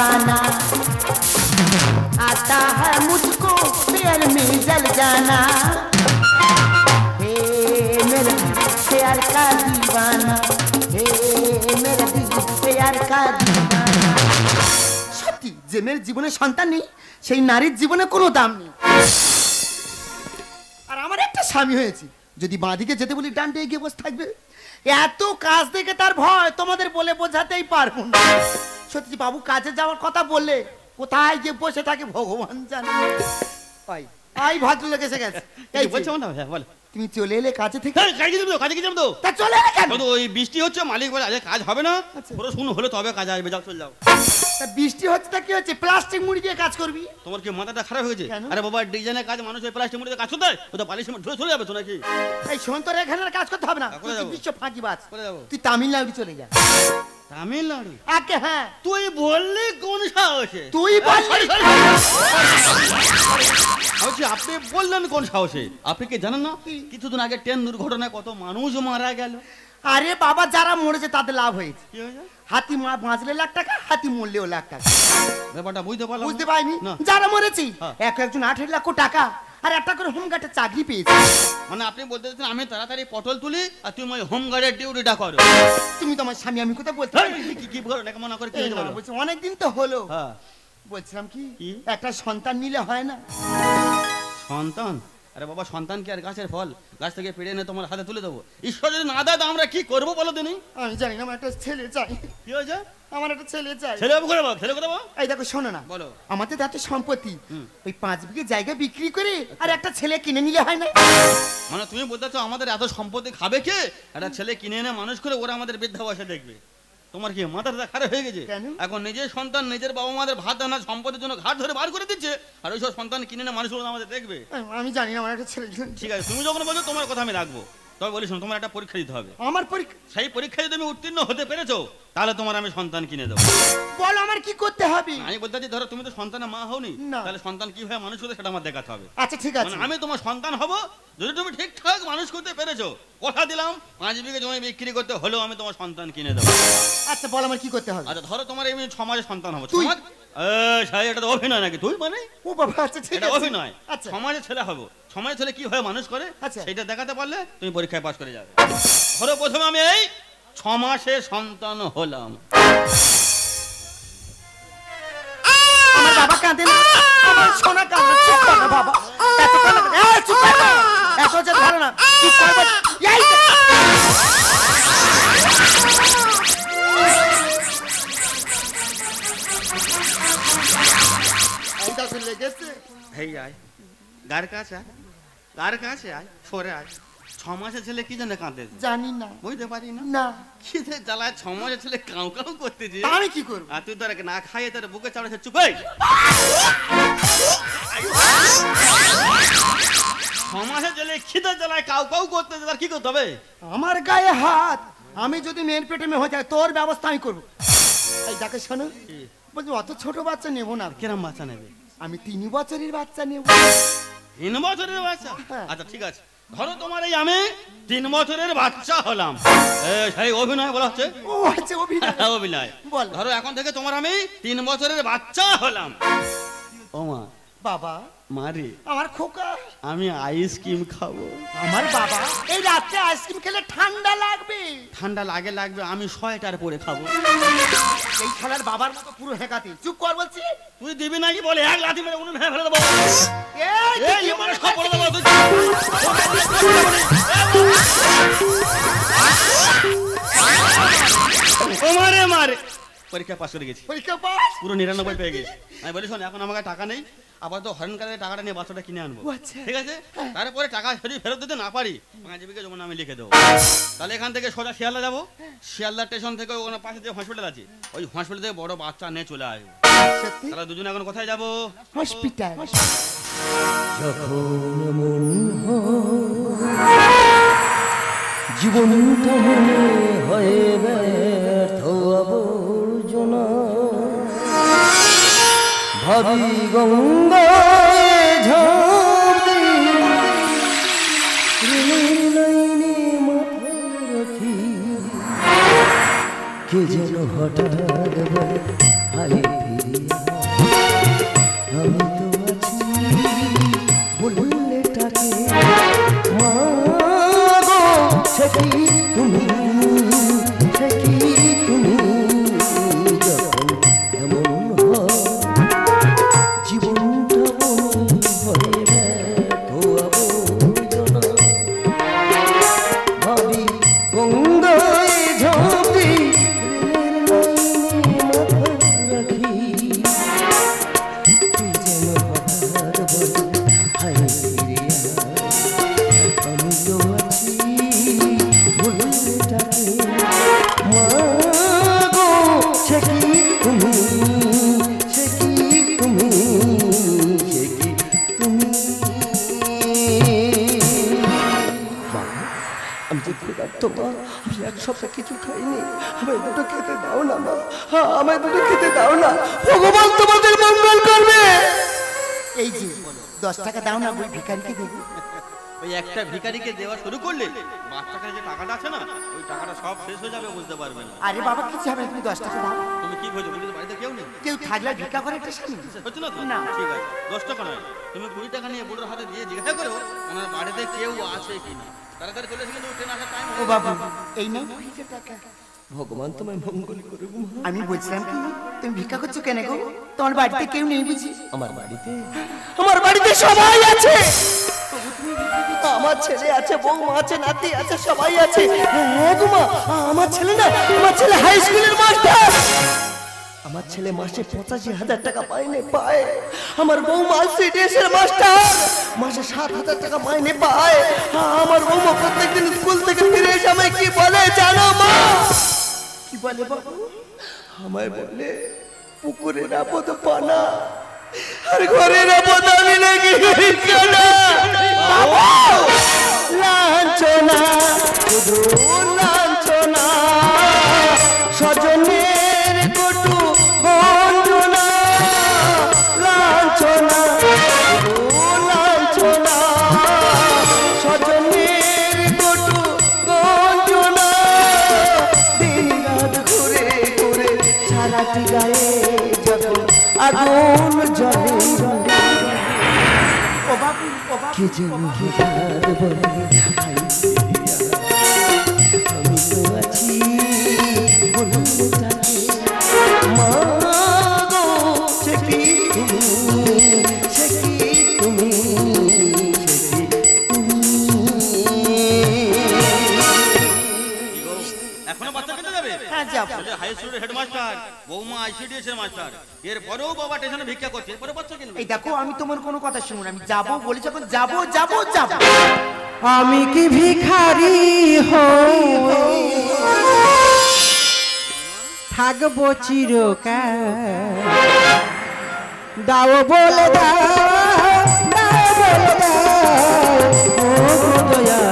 दीवाना, आता है मुझको प्यार में जल जाना। हे मेरे प्यार का दीवाना, हे मेरे प्यार का दीवाना। সত্যি যে মেয়ের জীবনে সন্তান নেই সেই নারীর জীবনে কোনো দাম নেই। আর আমার একটা স্বামী হয়েছে, যদি বাঁ দিকে যেতে বলি ডান দিকে গিয়ে বসে থাকবে। এত কাজ দেখে তার ভয় তোমাদের বলে বোঝাতেই পারবো না। সত্যি বাবু কাজে যাওয়ার কথা বললে কোথায় গিয়ে বসে থাকে ভগবান জানে। তাই আই ভদ্রলোক এসে গেছে। এই বলছো না বল, তুমি চলে এলে কাজে থেকে। কাজে যাবো, কাজে কি যাবো? তা চলে এলে কেন? তো ওই বৃষ্টি হচ্ছে, মালিক বলে আজ কাজ হবে না, পুরো শুন হলো তবে কাজ আসবে, যাও চল যাও। তা বৃষ্টি হচ্ছে তা কি হচ্ছে, প্লাস্টিক মুড়ি দিয়ে কাজ করবি? তোমার কি মাথাটা খারাপ হয়েছে? আরে বাবা ডিজাইনের কাজ মানুষ ওই প্লাস্টিক মুড়ি দিয়ে কাজ করতে হয়, ও তো বালিশের মধ্যে চলে যাবে তো নাকি? এই শোন তোর এখানে কাজ করতে হবে না, তুই বিশ্ব ফাঁকিবাজ। তুই তামিলনাড়ু চলে যা। তামিলনাড়ু? আগে হ্যাঁ। তুই বললি কোন সাহসে? তুই বললি। আপনি বললেন কোন সাহসে? আপনি কি জানেন না কিছুদিন আগে ট্রেন দুর্ঘটনায় কত মানুষ মারা গেল? আরে বাবা যারা মরেছে তাদের লাভ হয়েছে। কি হয়েছে? হাতি বাঁচলে লাখ টাকা, হাতি মরলেও লাখ টাকা। ব্যাপারটা বুঝতে পারলাম। বুঝতে পারিনি? যারা মরেছে একজন 18 লাখ টাকা আর একটা করে হোমগার্ডে চাকরি পেয়েছে। মানে আপনি বলতে চাচ্ছেন আমি তাড়াতাড়ি পটল তুলি আর তুমি ওই হোমগার্ডের ডিউটিটা করো? তুমি তো আমার স্বামী, আমি কোথায় বলতে কি করো না মনে করে কি বলছি? অনেকদিন তো হলো। বলছিলাম কি একটা সন্তান নিলে হয় না? সন্তান? আরে বাবা সন্তান কি আর গাছের ফল? গাছ থেকে পেড়ে এনে তোমার হাতে তুলে দেবো? ঈশ্বর যদি না দেয় আমরা কি করবো বলো দিনই? আমি জানি না, আমার একটা ছেলে চাই। কি হয়েছে? আমার একটা ছেলে চাই। ছেলে করে বল, ছেলে করে বল। এই দেখো শোনো না, বলো। আমাদের এত সম্পত্তি, ওই 5 বিঘে জায়গা বিক্রি করে আর একটা ছেলে কিনে নিলে হয় না? মানে তুমি বলতে চাও আমাদের এত সম্পত্তি খাবে কে? একটা ছেলে কিনে এনে মানুষ করে ওরা আমাদের বৃদ্ধা বয়সে দেখবে? তোমার কি মাথাটা খারাপ হয়ে গেছে? এখন নিজের সন্তান নিজের বাবা মাদের ভাত দানা সম্পদের জন্য ঘাট ধরে বার করে দিচ্ছে, আর ওইসব সন্তান কিনে এনে মানুষ আমাদের দেখবে? আমি জানি না, আমার একটা ছেলে। ঠিক আছে তুমি যখন বলছো তোমার কথা আমি রাখবো, তবে বলি শোনো তোমার একটা পরীক্ষা দিতে হবে। আমার পরীক্ষা? সেই পরীক্ষায় যদি তুমি উত্তীর্ণ হতে পেরেছো তাহলে তোমার আমি সন্তান কিনে দেবো। বলো আমার কি করতে হবে? আমি বলতে চাচ্ছি ধরো তুমি তো সন্তানের মা হওনি, তাহলে সন্তান কিভাবে মানুষ করতে সেটা আমার দেখাতে হবে। আচ্ছা ঠিক আছে, আমি তোমার সন্তান হব যদি তুমি ঠিকঠাক মানুষ করতে পেরেছো। কথা দিলাম 5 বিঘে জমি বিক্রি করতে হলেও আমি তোমার সন্তান কিনে দেবো। আচ্ছা বল আমার কি করতে হবে? আচ্ছা ধরো তোমার এই সমাজে সন্তান হবো। এটা তো অভিনয় নাকি? তুই মানে ও বাবা আচ্ছা ঠিক আছে, এটা অভিনয়। আচ্ছা সমাজে ছেলে হবো, সমাজে ছেলে কি হয় মানুষ করে সেটা দেখাতে পারলে তুমি পরীক্ষায় পাস করে যাবে। ধরো প্রথমে আমি এই 6 মাসে সন্তান হলাম। আমার বাবা কাঁদে না, আমার সোনা কাঁদে। চুপ কর না বাবা, এত কাঁদে না। এই চুপ কর না, এত যে ধরো না, চুপ কর বাবা। এই এইটা তো লেগেছে। হেই আয় গার কাছে, গার কাছে আয়, সরে আয়। 6 মাসের ছেলে কি জন্য কাঁদে জানি না, বুঝতে পারি না। না খিদে জ্বালায় 6 মাসের ছেলে কাউ কাউ করতেছে, আমি কি করব? আর তুই তোর না খাইয়ে তোর বুকে চাড়াছে। চুপ এই 6 মাসের ছেলে খিদে জ্বালায় কাউ কাউ করতেছে, তার কি করতে হবে? আমার গায়ে হাত। আমি যদি মেয়ের পেটে মেয়ে হয়ে যায় তোর ব্যবস্থা আমি করবো। এই দেখো শোনো, বলছি অত ছোট বাচ্চা নেবো না। কিরম বাচ্চা নেবে? আমি 3 বছরের বাচ্চা নেব। 3 বছরের বাচ্চা? আচ্ছা ঠিক আছে, ধরো তোমার এই আমি 3 বছরের বাচ্চা হলাম। সেই অভিনয় বলা হচ্ছে? ও আচ্ছা অভিনয়। অভিনয় বল। ধরো এখন থেকে তোমার আমি 3 বছরের বাচ্চা হলাম। ও মা, বাবা মারে আমার খোকা, আমি আইসক্রিম খাবো। আমার বাবা এই রাতে আইসক্রিম খেলে ঠান্ডা লাগবে। ঠান্ডা লাগবে, আমি সোয়েটার পরে খাবো। এই খেলার বাবার মতো পুরো হেকাতে। চুপ কর বলছি। তুই দিবি নাকি বলে এক লাথি মেরে উনি ভেঙে ফেলে দেবো। এই মানুষ সব বলে দেবো। মারে মারে পরীক্ষা পাস করে গেছি। পরীক্ষা পাস? পুরো 99 পেয়ে গেছি। আমি বলি শোন এখন আমাকে টাকা নেই, আবার তো হরেন কালে টাকাটা নিয়ে বাচ্চাটা কিনে আনবো। ঠিক আছে, তারপরে টাকা যদি ফেরত দিতে না পারি 5 বিঘে জমি আমি লিখে দেবো। তাহলে এখান থেকে সোজা শিয়ালদা যাবো। শিয়ালদা স্টেশন থেকে ওখানে পাশে যে হসপিটাল আছে ওই হসপিটাল থেকে বড় বাচ্চা নিয়ে চলে আসবো। তাহলে দুজনে এখন কোথায় যাবো? হসপিটাল। যখন মন জীবনটা মনে হয়ে ব্যর্থ আবর্জনা, ভাবি গঙ্গায় ঝাঁপ দিই লাইনে মাথা রাখি, কে যেন হঠাৎ বলে হাই ফিরিয়া আমি তো আছি বললে তাকে মা গো সে কি তুমি সে কি তুমি যখন এমন হয় জীবনটা মনে হয়ে ব্যর্থ আবর্জনা ভাবি গঙ্গায় ঝাঁপি রেলের লাইনে মাথা রাখি কে যেন হঠাৎ বলে হায় ফিরিয়া আমি তো আছি বললে তাকে মা গো সে কি তুমি সে কি তুমি সে কি তুমি আমি যে ক্ষুধার্ত মা আমি এক সপ্তাহ কিছু খাইনি আমায় দুটো খেতে দাও না মা আমায় দুটো খেতে দাও না ভগবান তোমাদের মঙ্গল করবে এই যে 10 টাকা দাও না ওই ভিখারিকে দেবো। ওই একটা ভিখারিকে দেওয়া শুরু করলে বাচ্চাকে যে টাকাটা আছে না ওই টাকাটা সব শেষ হয়ে যাবে, বুঝতে পারবে না। আরে বাবা কিছু হবে না, তুমি 10 টাকা দাও। তুমি কি বলছো? বুঝতে বাড়িতে কেউ নেই? কেউ থাকলে আর ভিক্ষা করে একটা স্বামী হচ্ছে না তো? না। ঠিক আছে, 10 টাকা নয়, তুমি 20 টাকা নিয়ে বুড়োর হাতে দিয়ে জিজ্ঞাসা করো ওনার বাড়িতে কেউ আছে কিনা। তাড়াতাড়ি চলে এসে কিন্তু ট্রেন আসার টাইম। ও বাবা এই নাও 20 টাকা। ভগবান তোমায় মঙ্গল করুক মা। আমি বলছিলাম কি তুমি ভিক্ষা করছো কেন গো? তোমার বাড়িতে কেউ নেই বুঝি? আমার বাড়িতে সবাই আছে। আমার ছেলে আছে, বৌমা আছে, নাতি আছে, সবাই আছে। হ্যাঁ গো মা, আমার ছেলে না, আমার ছেলে হাই স্কুলের মাস্টার। আমার ছেলে মাসে 85,000 টাকা মাইনে পায়। আমার বৌমা সিডিএস এর মাস্টার, মাসে 7,000 টাকা মাইনে পায়। আমার বৌমা প্রত্যেকদিন স্কুল থেকে ফিরে এসে আমায় কি বলে জানো মা? কি বলে বাবু? আমায় বলে পুকুরের আপদ পানা আর ঘরের আপদ আমি নাকি কানা। লাঞ্ছনা শুধু লাঞ্ছনা, স্বজনের কটু বঞ্চনা। লাঞ্ছনা শুধু লাঞ্ছনা, স্বজনের কটু বঞ্চনা। দিন রাত ঘুরে ঘুরে সারাটি গায়ে যখন আগুন জ্বলে ও বাবু ও বাবু কে যেন হঠাৎ বলে হাই ফিরিয়া আমি তো আছি বললে তাকে মা গো সে কি তুমি সে কি তুমি সে কি তুমি। কি গো, এখনো বাচ্চা খেতে যাবে? হ্যাঁ যাবো। হাই স্কুলের হেডমাস্টার, বৌমা আইসিডিএস এর মাস্টার, এর পরেও বাবা স্টেশনে ভিক্ষা করছে, এরপরে বাচ্চা কিনবে। এই দেখো আমি তোমার কোনো কথা শুনুন, আমি যাবো বলে যখন যাবো যাবো যাবো। আমি কি ভিখারি হই থাকবো চিরকাল? দাও বলে দাও, দাও বলে দাও ও দয়া,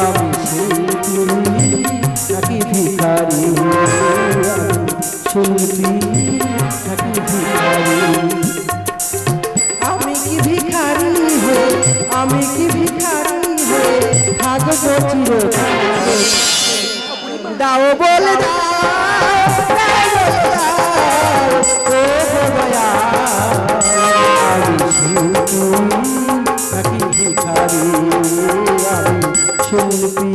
আমি শিল্পী নাকি ভিখারি? শিল্পী নাকি ভিখারি? আমি কি ভিখারি হয়ে, আমি কি ভিখারি হয়ে থাকবো চিরকাল? দাও বলে দাও, দাও বলে দাও ও দয়া, আমি শিল্পী নাকি ভিখারি? আমি শিল্পী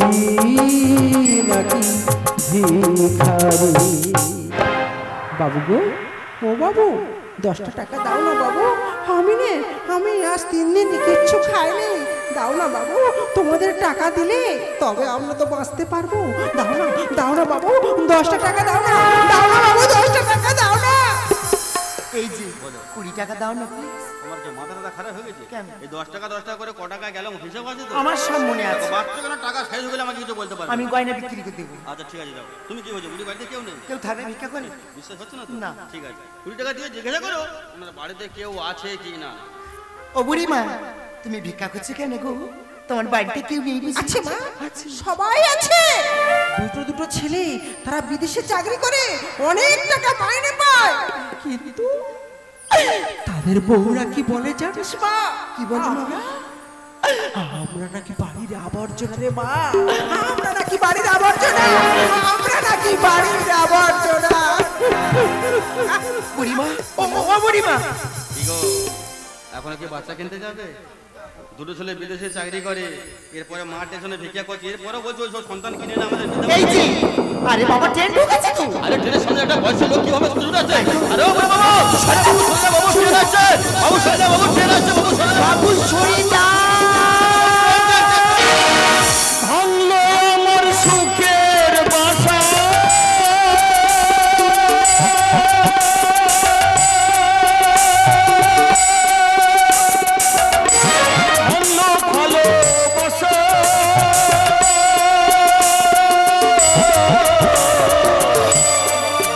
নাকি ভিখারি? বাবু গো, ও বাবু 10টা টাকা দাও না বাবু। আমি আজ 3 দিন কিচ্ছু খাইনি, দাও না বাবু। তোমাদের টাকা দিলে তবে আমরা তো বাঁচতে পারবো। দাও না বাবু, 10টা টাকা দাও না, দাও না বাবু, 10টা টাকা দাও না। এই যে 20 টাকা দাও না প্লিজ। আমার যে মাথাটা খারাপ হয়ে গেছে। কেন? এই 10 টাকা 10 টাকা করে ক টাকা গেল হিসাব আছে তো? আমার সব মনে আছে। বাচ্চা কেন টাকা শেষ হয়ে গেলে আমাকে কিছু বলতে পারবে? আমি গয়না বিক্রি করে দেবো। আচ্ছা ঠিক আছে, যাও। তুমি কি বলছো? বুড়ি বাড়িতে কেউ নেই? কেউ থাকলে ভিক্ষা করে? বিশ্বাস হচ্ছে না তো? না। ঠিক আছে, 20 টাকা দিয়ে জিজ্ঞাসা করো ওনার বাড়িতে কেউ আছে কি না। ও বুড়ি মা তুমি ভিক্ষা করছো কেন গো? তোমার বাড়িতে কেউ নেই বুঝি? আছে মা, সবাই আছে। দুটো ছেলে, তারা বিদেশে চাকরি করে, অনেক টাকা মাইনে পায়, কিন্তু তাদের বউরা কি বলে জানিস মা? কি বলে মা? আমরা নাকি বাড়ির আবর্জনা রে মা, আমরা নাকি বাড়ির আবর্জনা, আমরা নাকি বাড়ির আবর্জনা। বুড়িমা, ও বুড়িমা, কি গো এখন কি বাচ্চা কিনতে যাবে? দুটো ছেলে বিদেশে চাকরি করে, এরপরে মা টেনশনে ভিক্ষা করছে, এরপরে বলছো ওই সব সন্তান কিনে না আমাদের বিধবা। এই যে আরে বাবা ট্রেন ঢুকেছে তো। আরে ট্রেনের সামনে একটা বয়স্ক লোক কিভাবে ছুটে আছে? আরে ও বাবা, বাবু ট্রেন আসছে, বাবু সরে বাবু ট্রেন আসছে, বাবু সরে বাবু সরে যা। ভাঙলো আমার সুখের বাসা, ভাঙলো ভালোবাসা,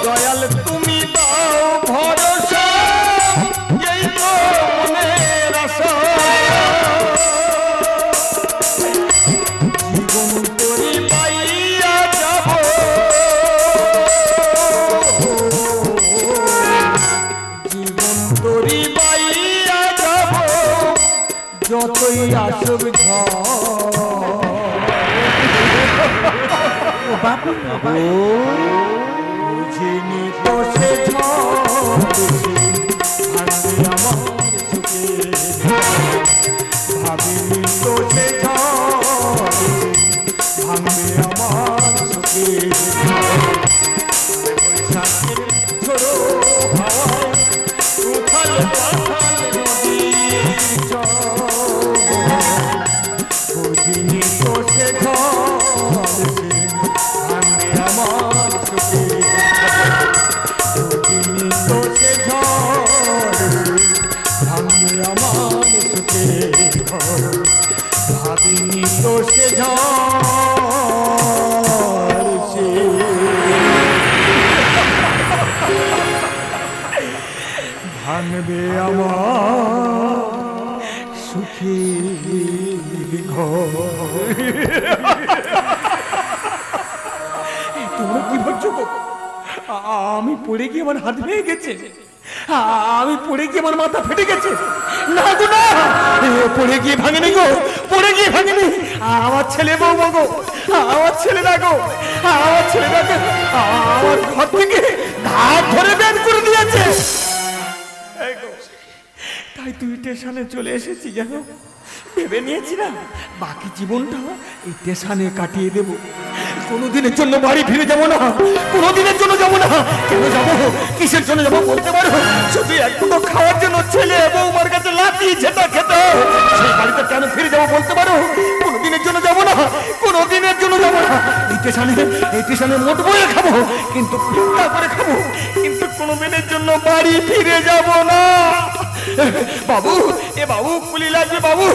দয়াল তুমি দাও ভরসা, এই তো মনের আশা। জীবন করি পাইয়া যাব, জীবন করি পাইয়া যাব, যতই আসুক বুঝিনি তো সে ভাঙবে আমার সুখে, ভাবিনি তো সে ভাঙবে আমার সুখে। বৈশাখের ঝোড়ো হাওয়ায় উথাল পাথাল নদীর চর, বুঝিনি তো সে ভাঙবে আমার সুখে, বুঝিনি তো সে ভাঙবে আমার সুখে, ভাবিনি তো সে ভাঙবে আমার সুখী তোমরা কি ভাবছো? আমি পড়ে গিয়ে আমার হাত ভেঙে গেছে, আমি পড়ে গিয়ে আমার মাথা ফেটে গেছে। না গো না, পড়ে গিয়ে ভাঙেনি গো, পড়ে গিয়ে ভাঙেনি। আমার ছেলে বউ গো, আমার ছেলে না গো, আমার ছেলে না গো, আমার ঘর থেকে ধার ধরে বের করে দিয়েছে। তাই তুই স্টেশনে চলে এসেছি জানো, ভেবে নিয়েছি না বাকি জীবনটা এই স্টেশনে কাটিয়ে দেব। কোনোদিনের জন্য বাড়ি ফিরে যাবো না, কোনোদিনের জন্য যাবো না। কেন যাবো, কিসের জন্য যাবো বলতে পারো? শুধু এক দুটো খাওয়ার জন্য ছেলে বৌমার কাছে লাঠি ঝেঁটা খেতে, সেই বাড়িতে কেন ফিরে যাবো বলতে পারো? কোনোদিনের জন্য যাবো না, কোনোদিনের জন্য যাবো না। এই স্টেশনে মোট বয়ে খাবো, কিন্তু ভিক্ষা করে খাবো, কিন্তু কোনোদিনের জন্য বাড়ি ফিরে যাবো না। বাবু, এ বাবু কুলি লাগবে, বাবু,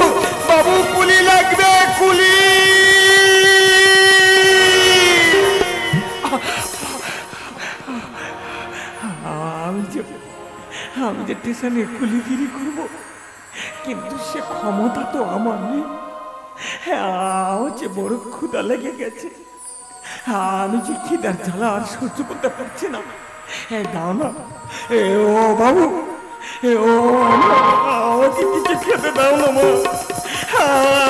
বাবু কুলি লাগবে, কুলি। আমি যে স্টেশনে কুলিগিরি করবো, কিন্তু সে ক্ষমতা তো আমার নেই। আমার যে বড় ক্ষুধা লেগে গেছে, আমি যে খিদার জ্বালা আর সহ্য করতে পারছি না। দাও না, ও বাবু, আমাকে কিছু খেতে দাও না মা,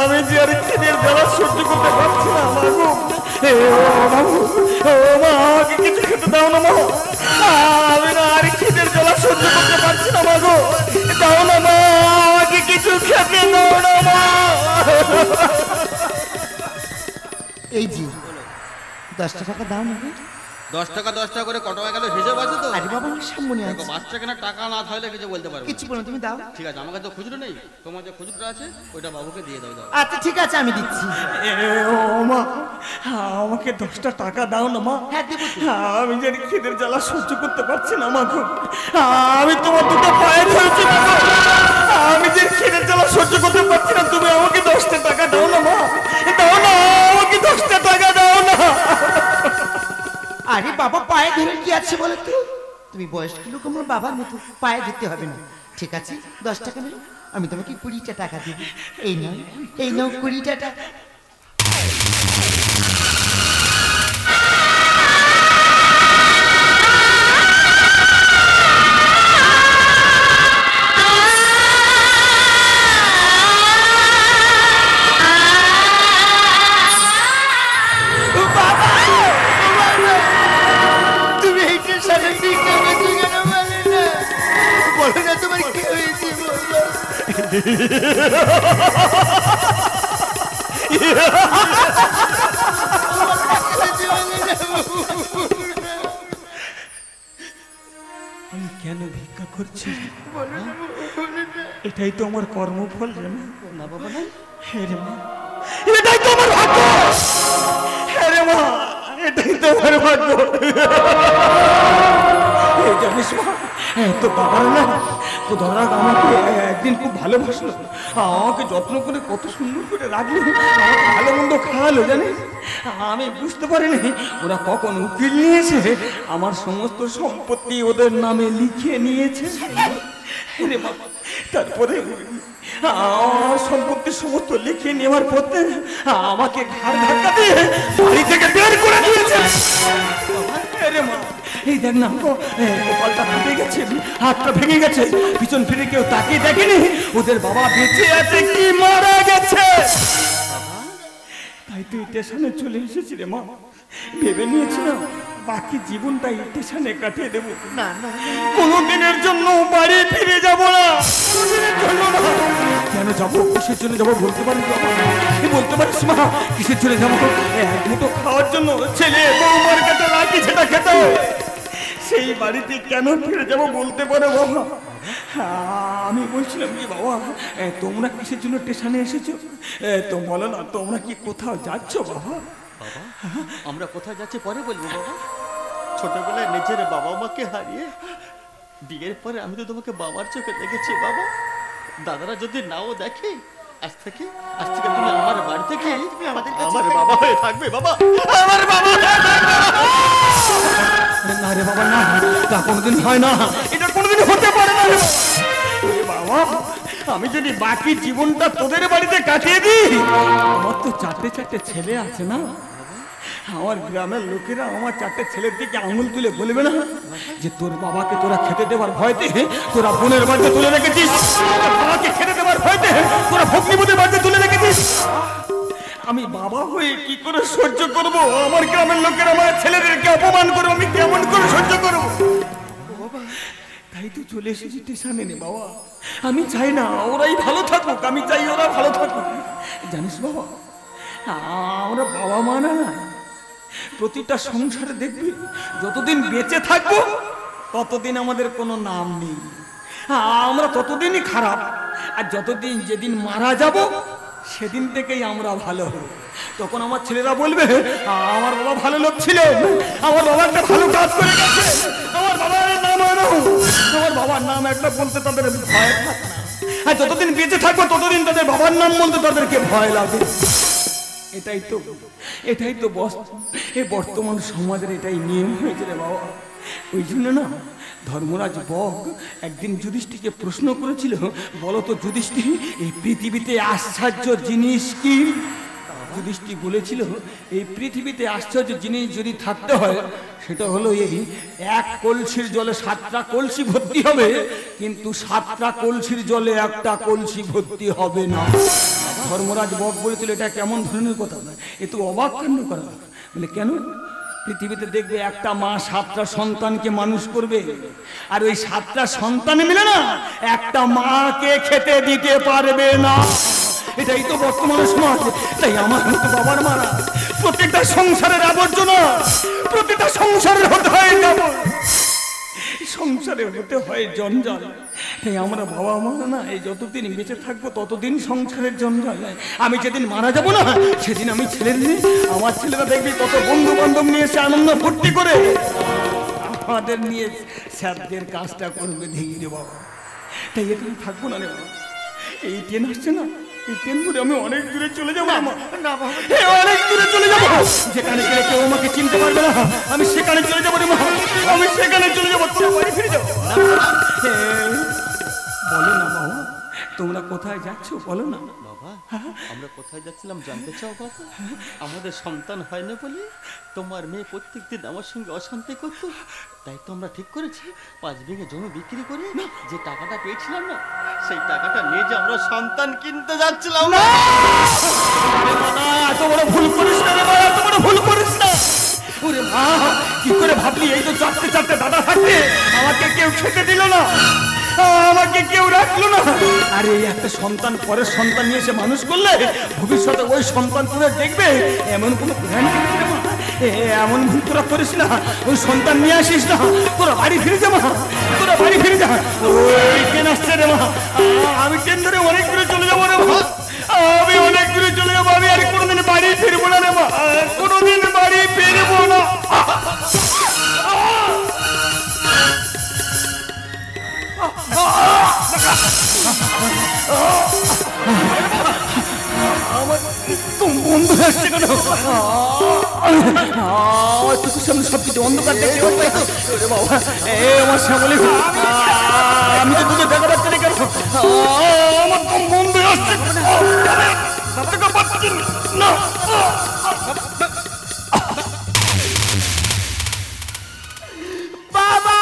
আমি যে আর খিদের জ্বালা সহ্য করতে পারছি না মা গো। বাবু, ও মা, আমাকে কিছু খেতে দাও না মা, আমি না আর খিদের জ্বালা সহ্য করতে পারছি না মা গো। দাও না মা, আমাকে কিছু খেতে দাও না মা। এই জি 10 টাকা দাও না। 10 টাকা 10 টাকা করে কত টাকা গেল হিসাব আছে তো? আরে বাবা আমার সামনে আছে। বাচ্চা কেনা টাকা না থাকলে কিছু বলতে পারবো কিছু বলো, তুমি দাও। ঠিক আছে, আমার কাছে তো খুচরো নেই, তোমার যে খুচরো আছে ওইটা বাবুকে দিয়ে দাও। আচ্ছা ঠিক আছে, আমি দিচ্ছি। ও মা, আমাকে 10টা টাকা দাও না মা। হ্যাঁ দেবো। আমি যে খিদের জ্বালা সহ্য করতে পারছি না মা গো, আমি তোমার দুটো পায়ে ধরেছি মা গো, আমি যে খিদের জ্বালা সহ্য করতে পারছি না, তুমি আমাকে 10টা টাকা দাও না মা, দাও না, আমাকে 10টা টাকা দাও না। আরে বাবা পায়ে ধরে কি আছে বলো তো? তুমি বয়স্ক লোক, আমার বাবার মতো পায়ে ধরতে হবে না। ঠিক আছে 10 টাকা নেই, আমি তোমাকে 20টা টাকা দেবো। এই নাও, এই নাও 20টা টাকা। আমি কেন ভিক্ষা করছি? এটাই তো আমার কর্মফল রে মা। না বাবা না, হে রে মা, এটাই তো আমার ভাগ্য। হে রে মা, এটাই তো আমার ভাগ্য। এই জানিস মা, তো বাবার না তো ধরা আমাকে একদিন খুব ভালোবাসলো, আমাকে যত্ন করে কত সুন্দর করে রাখলো, আমাকে ভালো মন্দ খাওয়ালো জানিস। আমি বুঝতে পারিনি ওরা কখন উকিল নিয়েছে, আমার সমস্ত সম্পত্তি ওদের নামে লিখে নিয়েছে রে বাবা। তারপরে আমার সম্পত্তি সমস্ত লিখে নেওয়ার পথে আমাকে ঘাড় ধাক্কা দিয়ে বাড়ি থেকে বের করে দিয়েছে রে মা। এই দেখ না কপালটা ফেটে গেছে, হাতটা ভেঙে গেছে, পিছন ফিরে কেউ তাকিয়ে দেখেনি ওদের বাবা বেঁচে আছে কি মারা গেছে। তাই তুই স্টেশনে চলে এসেছি রে মা। ভেবে নিয়েছিলাম বাকি জীবনটা স্টেশনে কাটিয়ে দেবো, না না, কোনোদিনের জন্য বাড়ি ফিরে যাবো না, কোনোদিনের জন্য না। কেন যাবো, কিসের জন্য যাবো বলতে পারিস বাবা? বলতে পারিস মা কিসের জন্য যাবো? এক মুঠো খাওয়ার জন্য ছেলে বৌমার কাছে লাঠি ছেটা খেতে, সেই বাড়িতে কেন ফিরে যাবো বলতে পারো বাবা? আমি বলছিলাম কি বাবা, তোমরা কিসের জন্য স্টেশনে এসেছো? তো বলো না, তোমরা কি কোথাও যাচ্ছ বাবা? বাবা আমরা কোথায় যাচ্ছি পরে বলবো বাবা। ছোটবেলায় নিজের বাবা মাকে হারিয়ে বিয়ের পরে আমি তো তোমাকে বাবার চোখে দেখেছি বাবা। দাদারা যদি নাও দেখে, আজ থেকে তুমি আমার বাড়ি থেকে আমার বাবা হয়ে থাকবে বাবা, আমার বাবা হয়ে থাকবে। না রে বাবা না, তা কোনোদিন হয় না, এটা কোনোদিন হতে পারে না রে বাবা। আমি যদি বাকি জীবনটা তোদের বাড়িতে কাটিয়ে দিই, আমার তো চারটে ছেলে আছে না। আমার গ্রামের লোকেরা আমার চারটে ছেলের দিকে আঙুল তুলে বলবে না যে তোর বাবাকে তোরা খেতে দেওয়ার ভয়তে তোরা বোনের বাড়িতে তুলে রেখেছিস, বাবাকে খেতে দেওয়ার ভয়তে তোরা ভগ্নিপতির বাড়িতে তুলে রেখেছিস। আমি বাবা হয়ে কি করে সহ্য করব? আমার গ্রামের লোকেরা আমার ছেলেদেরকে অপমান করবো, আমি কেমন করে সহ্য করবো? তাই তো চলে এসেছি স্টেশনে নে বাবা। আমি চাই না ওরাই ভালো থাকুক, আমি চাই ওরা ভালো থাকুক। জানিস বাবা, আমরা বাবা মা না, প্রতিটা সংসারে দেখবি যতদিন বেঁচে থাকবো ততদিন আমাদের কোনো নাম নেই, আমরা ততদিনই খারাপ। আর যতদিন যেদিন মারা যাব সেদিন থেকেই আমরা ভালো হব। তখন আমার ছেলেরা বলবে আমার বাবা ভালো লোক ছিলেন, আমার বাবা একটা ভালো কাজ করে গেছে, আমার বাবার নাম আমার বাবার নাম একটা বলতে তাদের ভয় থাকে না। আর যতদিন বেঁচে থাকবো ততদিন তাদের বাবার নাম বলতে তাদেরকে ভয় লাগে। এটাই তো এই বর্তমান সমাজের এটাই নিয়ম হয়েছে রে বাবা। ওই জন্য না ধর্মরাজ বক একদিন যুধিষ্ঠিরকে প্রশ্ন করেছিল, বলো তো যুধিষ্ঠির এই পৃথিবীতে আশ্চর্য জিনিস কি? যুধিষ্ঠির বলেছিল এই পৃথিবীতে আশ্চর্য জিনিস যদি থাকতে হয় সেটা হলো এই, এক কলসির জলে 7টা কলসি ভর্তি হবে, কিন্তু 7টা কলসির জলে একটা কলসি ভর্তি হবে না। ধর্মরাজ বক বলেছিল এটা কেমন ধরনের কথা, এ তো অবাক কাণ্ড করা। বলে কেন? পৃথিবীতে দেখবে একটা মা 7টা সন্তানকে মানুষ করবে, আর ওই 7টা সন্তান মিলে না একটা মাকে খেতে দিতে পারবে না। এটাই তো বর্তমান সমাজ। তাই আমার মতো বাবার মারা প্রত্যেকটা সংসারের আবর্জনা, প্রত্যেকটা সংসারের হতে হয় যাব, সংসারে হতে হয় জঞ্জাল। তাই আমরা বাবা মা না এই যতদিন বেঁচে থাকবো ততদিন সংসারের জঞ্জাল। আমি যেদিন মারা যাব না সেদিন আমি আমার ছেলেরা দেখবি কত বন্ধু বান্ধব নিয়ে এসে আনন্দ ফুর্তি করে আমাদের নিয়ে স্যারদের কাজটা করবে ধীরে বাবা। তাই এখানে থাকবো না রে বাবা। এই ট্রেন আসছে না, এই ট্রেন ধরে আমি অনেক দূরে চলে যাবো, অনেক দূরে চলে যাবো, যেখানে গেলে কেউ আমাকে চিনতে পারবে না। আমি সেখানে চলে যাবো রে মা, আমি সেখানে চলে যাবো, তোরা বাড়ি ফিরে যাবো। বলো না বাবা, তোমরা কোথায় যাচ্ছ বলো না। বাবা আমরা কোথায় যাচ্ছিলাম জানতে চাও বাবা? আমাদের সন্তান হয় না বলে তোমার মেয়ে প্রত্যেকদিন আমার সঙ্গে অশান্তি করতো, তাই তো আমরা ঠিক করেছি 5 বিঘে জমি বিক্রি করে যে টাকাটা পেয়েছিলাম না, সেই টাকাটা নিয়ে যে আমরা সন্তান কিনতে যাচ্ছিলাম। এত বড় ভুল করিস না রে মা, এত বড় ভুল করিস না। ওরে মা, কি করে ভাবলি এই তো চারটে দাদা থাকতে আমাকে কেউ খেতে দিল না, আমাকে কেউ রাখলো না। আর এই একটা সন্তান পরের সন্তান নিয়ে এসে মানুষ করলে ভবিষ্যতে ওই সন্তান তোরা দেখবে, এমন কোনো প্ল্যান এমন ভুল তোরা করিস না। ওই সন্তান নিয়ে আসিস না, তোরা বাড়ি ফিরে যা মা, তোরা বাড়ি ফিরে যা। ওই ট্রেন আসছে রে মা, আমি ট্রেন ধরে অনেক দূরে চলে যাবো রে মা, আমি অনেক দূরে চলে যাবো। আমি আর কোনোদিন বাড়ি ফিরবো না রে মা, কোনোদিন বাড়ি ফিরবো না। আমার বন্ধু আসছে কেন? চোখের সামনে সবকিছু অন্ধকার দেখতে বাবা। আমার শ্যামলি, আমি তো তোকে দেখা পাচ্ছি না কেন? আমার বন্ধু আসছে না। বাবা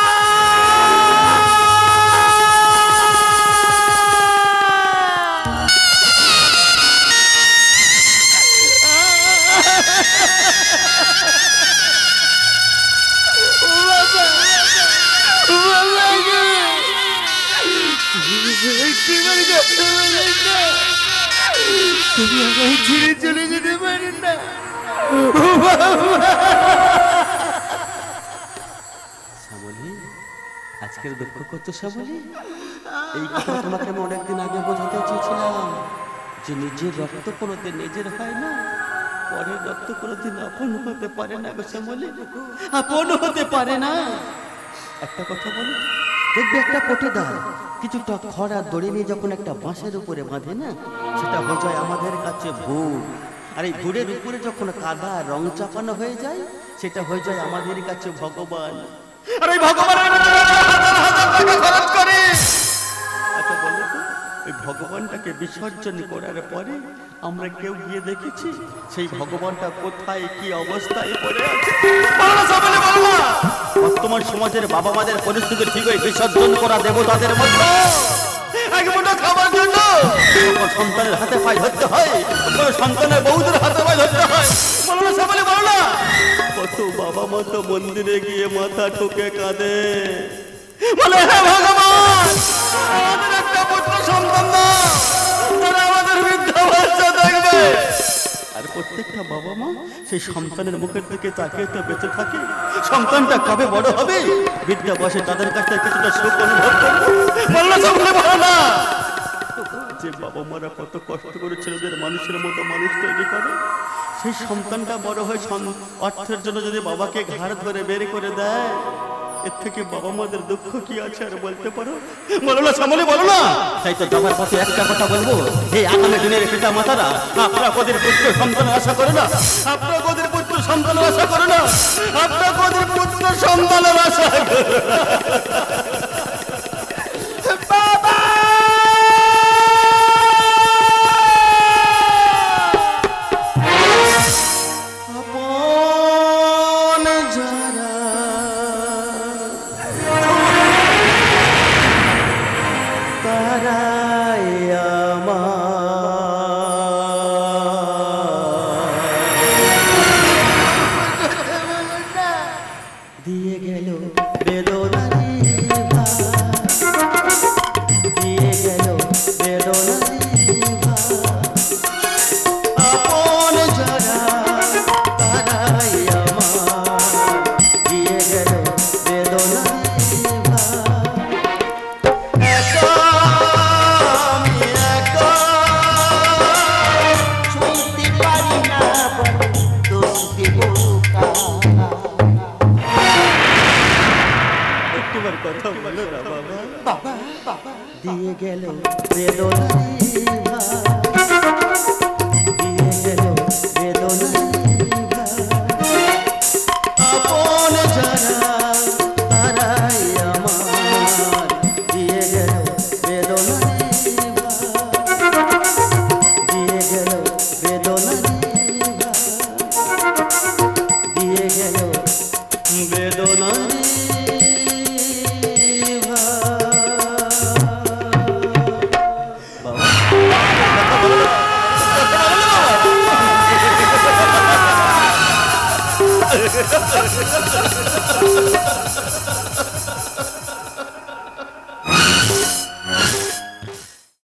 তুমি আমায় ছেড়ে চলে যেতে পারেন না। শ্যামলী, আজকের দুঃখ করছো শ্যামলী? এই কথা তোমাকে আমি অনেকদিন আগে বোঝাতে চেয়েছিলাম যে নিজের রক্ত কোনোদিন নিজের হয় না, পরের রক্ত কোনোদিন আপন হতে পারে না গো শ্যামলী, আপন হতে পারে না। একটা কথা বলো, দেখবে একটা পটেদার কিছুটা খড় আর দড়ি নিয়ে যখন একটা বাঁশের উপরে বাঁধে না, সেটা হয়ে যায় আমাদের কাছে ভুল। আর এই ভুলের উপরে যখন কাদা রং চাপানো হয়ে যায়, সেটা হয়ে যায় আমাদের কাছে ভগবান। আর ওই ভগবানের খরচ করে। আচ্ছা বলো তো, ওই ভগবানটাকে বিসর্জন করার পরে আমরা কেউ গিয়ে দেখেছি সেই ভগবানটা কোথায় কি অবস্থায় পড়ে আছে? বর্তমান সমাজের বাবা মাদের পরিস্থিতি ঠিক হয়ে বিসর্জন করা দেবতাদের মধ্যে এক মুঠো খাবার জন্য সন্তানের হাতে পায়ে ধরতে হয়, সন্তানের বউদের হাতে পায়ে ধরতে হয়। বলো না সবাই, বলো না। কত বাবা মা তো মন্দিরে গিয়ে মাথা ঠুকে কাঁদে, বলে হে ভগবান, আমাদের একটা পুত্র সন্তান দাও, তারা আমাদের বৃদ্ধা বাচ্চা দেখবে। আর প্রত্যেকটা বাবা মা সেই সন্তানের মুখের দিকে তাকিয়ে তো বেঁচে থাকে, সন্তানটা কবে বড় হবে, বৃদ্ধা বয়সে তাদের কাছ থেকে কিছুটা সুখ অনুভব করবে। বললো সবাই, বলো না। যে বাবা মারা কত কষ্ট করে ছেলেদের মানুষের মতো মানুষ তৈরি করে, সেই সন্তানটা বড় হয়ে অর্থের জন্য যদি বাবাকে ঘাড় ধরে বের করে দেয়, এর থেকে বাবা মাদের দুঃখ কি আছে আর বলতে পারো? বলো না সামনে, বলো না। তাই তো যাবার পথে একটা কথা বলবো, এই আগামী দিনের পিতা মাতারা, আপনারা কদের পুত্র সন্তানের আশা করে না, আপনারা কদের পুত্র সন্তানের আশা করে না, আপনারা কদের পুত্র সন্তানের আশা করে না। দিয়ে গেল বেদনারি দিয়ে গেল বেদনারি আপন যারা তারাই আমার দিয়ে গেল বেদনারি দিয়ে গেল বেদনারি দিয়ে গেল বেদনারি।